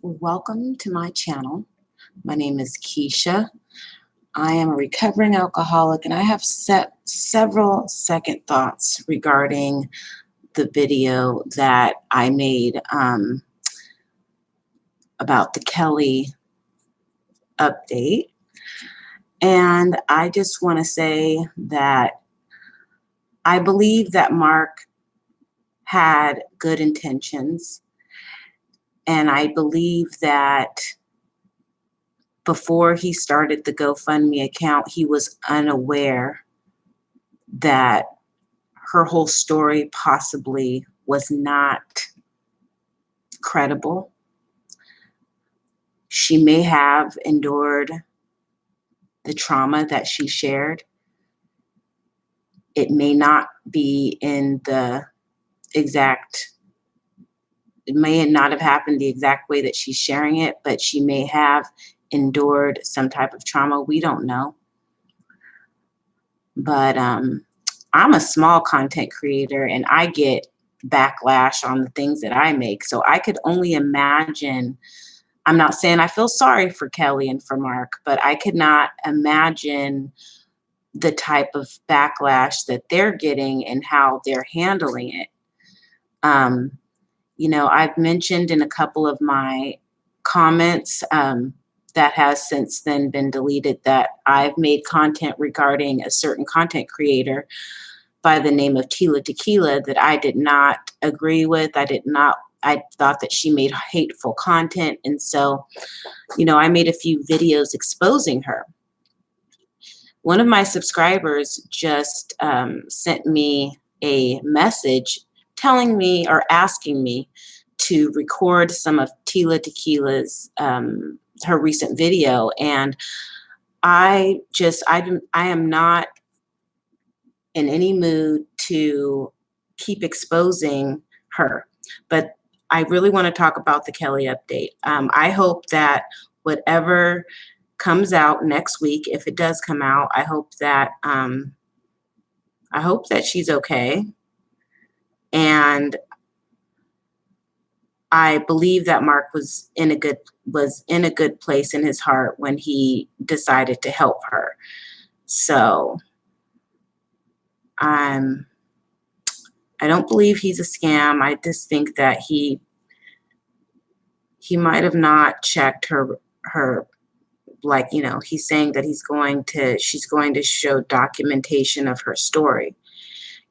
Welcome to my channel. My name is Keisha. I am a recovering alcoholic and I have several second thoughts regarding the video that I made about the Kelly update. And I just want to say that I believe that Mark had good intentions. And I believe that before he started the GoFundMe account, he was unaware that her whole story possibly was not credible. She may have endured the trauma that she shared. It may not be in the exact, it may not have happened the exact way that she's sharing it, but she may have endured some type of trauma. We don't know. But I'm a small content creator and I get backlash on the things that I make. So I could only imagine, I'm not saying I feel sorry for Kelly and for Mark, but I could not imagine the type of backlash that they're getting and how they're handling it. You know, I've mentioned in a couple of my comments that has since then been deleted that I've made content regarding a certain content creator by the name of Tila Tequila that I did not agree with. I thought that she made hateful content. And so, you know, I made a few videos exposing her. One of my subscribers just sent me a message telling me or asking me to record some of Tila Tequila's her recent video, and I am not in any mood to keep exposing her, but I really want to talk about the Kelly update. I hope that whatever comes out next week, if it does come out, I hope that she's okay. And I believe that Mark was in a good place in his heart when he decided to help her. So I don't believe he's a scam. I just think that he might have not checked her, like, you know, he's saying that she's going to show documentation of her story.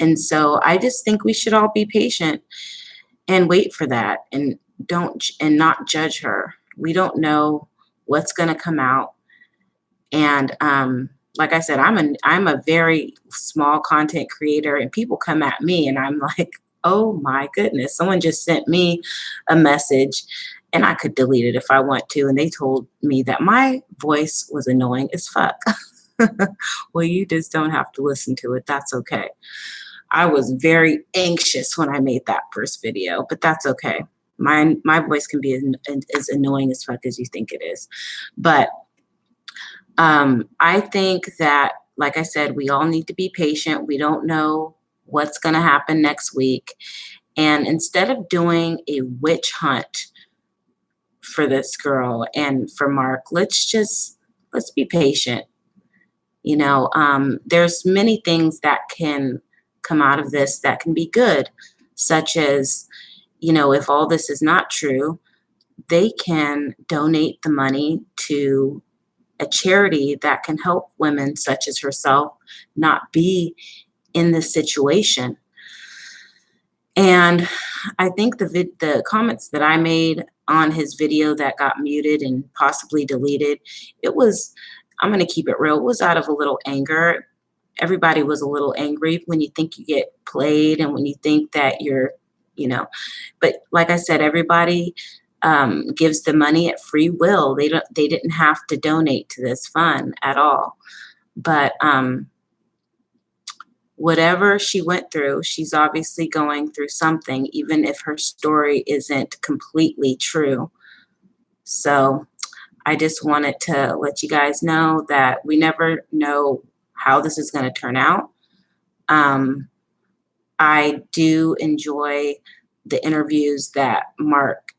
And so I just think we should all be patient and wait for that and not judge her. We don't know what's going to come out. And like I said, I'm a very small content creator, and people come at me and I'm like, oh my goodness, someone just sent me a message and I could delete it if I want to. And they told me that my voice was annoying as fuck. Well, you just don't have to listen to it. That's okay. I was very anxious when I made that first video, but that's okay. My voice can be as annoying as fuck as you think it is. But I think that, like I said, we all need to be patient. We don't know what's going to happen next week. And instead of doing a witch hunt for this girl and for Mark, let's be patient. You know, there's many things that can come out of this that can be good, such as, you know, if all this is not true, they can donate the money to a charity that can help women such as herself not be in this situation. And I think the comments that I made on his video that got muted and possibly deleted, I'm going to keep it real, it was out of a little anger. Everybody was a little angry when you think you get played and when you think that you're, you know, but like I said, everybody gives the money at free will. They didn't have to donate to this fund at all. But whatever she went through, she's obviously going through something, even if her story isn't completely true. So I just wanted to let you guys know that we never know how this is going to turn out. I do enjoy the interviews that Mark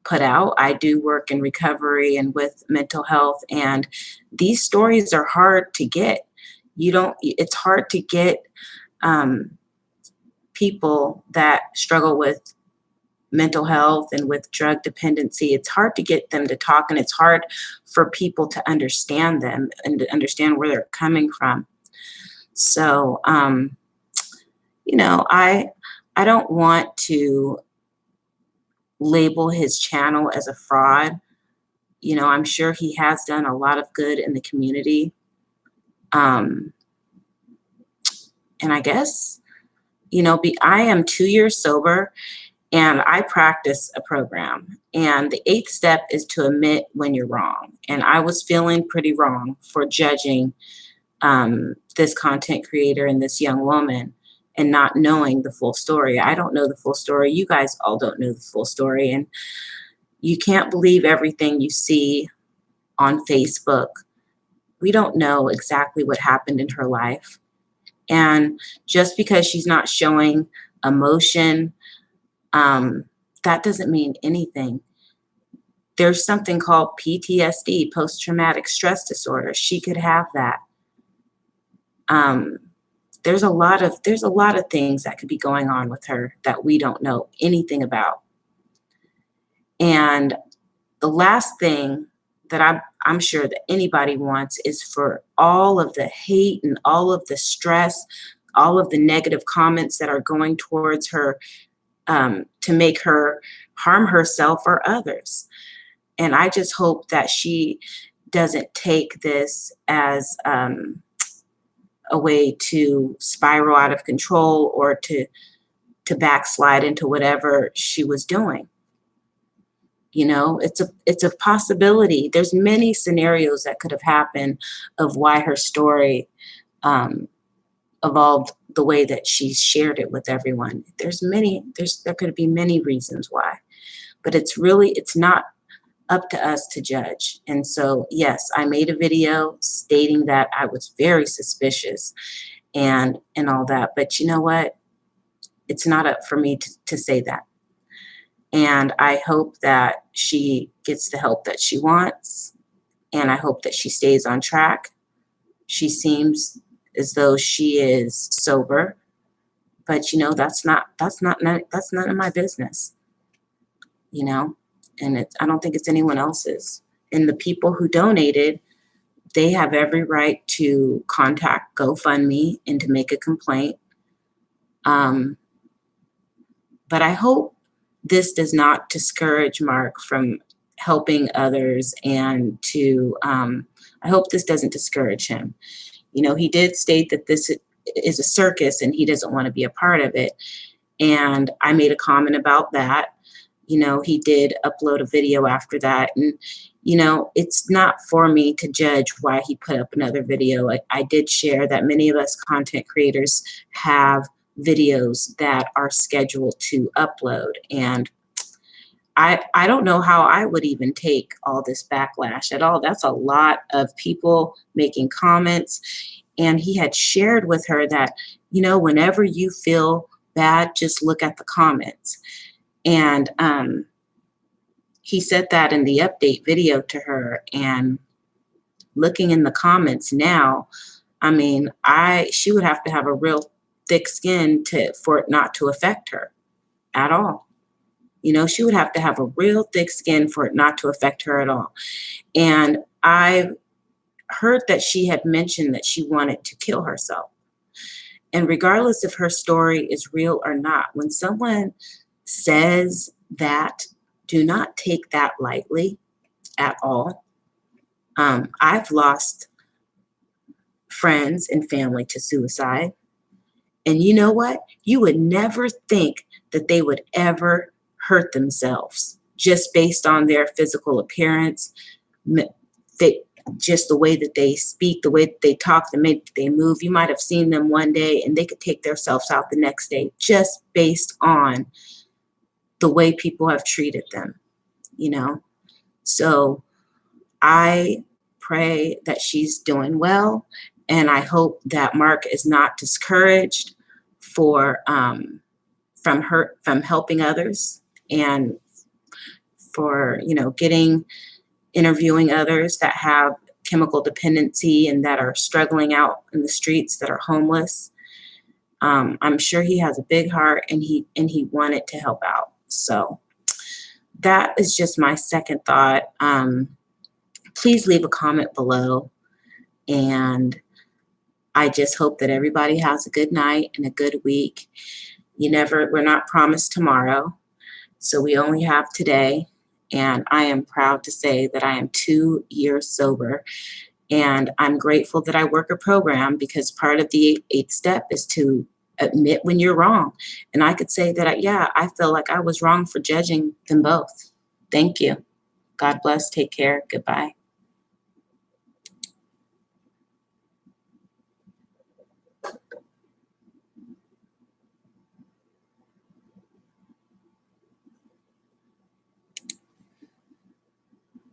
put out. I do work in recovery and with mental health, and these stories are hard to get. It's hard to get um, people that struggle with mental health and with drug dependency. It's hard to get them to talk, and it's hard for people to understand them and to understand where they're coming from. So, I don't want to label his channel as a fraud. I'm sure he has done a lot of good in the community. Um, and I guess, I am 2 years sober and I practice a program. And the 8th step is to admit when you're wrong. And I was feeling pretty wrong for judging this content creator and this young woman and not knowing the full story. I don't know the full story. You guys all don't know the full story. And you can't believe everything you see on Facebook. We don't know exactly what happened in her life. And just because she's not showing emotion, that doesn't mean anything. There's something called PTSD, post-traumatic stress disorder. She could have that. There's a lot of things that could be going on with her that we don't know anything about. And the last thing that I'm sure that anybody wants is for all of the hate and all of the stress, all of the negative comments that are going towards her, to make her harm herself or others. And I just hope that she doesn't take this as a way to spiral out of control or to backslide into whatever she was doing. It's a possibility. There's many scenarios that could have happened of why her story evolved the way that she shared it with everyone. There could be many reasons why, but it's not up to us to judge. And so, yes, I made a video stating that I was very suspicious and all that, but you know what? It's not up for me to say that. And I hope that she gets the help that she wants. And I hope that she stays on track. She seems as though she is sober, but that's none of my business, and I don't think it's anyone else's. And the people who donated, they have every right to contact GoFundMe and to make a complaint. But I hope this does not discourage Mark from helping others, and I hope this doesn't discourage him. He did state that this is a circus and he doesn't want to be a part of it. And I made a comment about that. He did upload a video after that. And, it's not for me to judge why he put up another video. I did share that many of us content creators have videos that are scheduled to upload. And I don't know how I would even take all this backlash at all. That's a lot of people making comments. And he had shared with her that, whenever you feel bad, just look at the comments. And he said that in the update video to her. And looking in the comments now, she would have to have a real thick skin for it not to affect her at all. She would have to have a real thick skin for it not to affect her at all. And I heard that she had mentioned that she wanted to kill herself. And regardless if her story is real or not, when someone says that, do not take that lightly at all. I've lost friends and family to suicide. And you know what? You would never think that they would ever hurt themselves just based on their physical appearance, just the way that they speak, the way that they talk, the way that they move. You might have seen them one day and they could take themselves out the next day just based on the way people have treated them, So I pray that she's doing well, and I hope that Mark is not discouraged from helping others and for, interviewing others that have chemical dependency and that are struggling out in the streets, that are homeless. I'm sure he has a big heart, and he wanted to help out. So that is just my second thought. Please leave a comment below, and I just hope that everybody has a good night and a good week. We're not promised tomorrow, so we only have today. And I am proud to say that I am 2 years sober, and I'm grateful that I work a program, because part of the 8th step is to admit when you're wrong. And I could say that, I feel like I was wrong for judging them both. Thank you. God bless. Take care. Goodbye.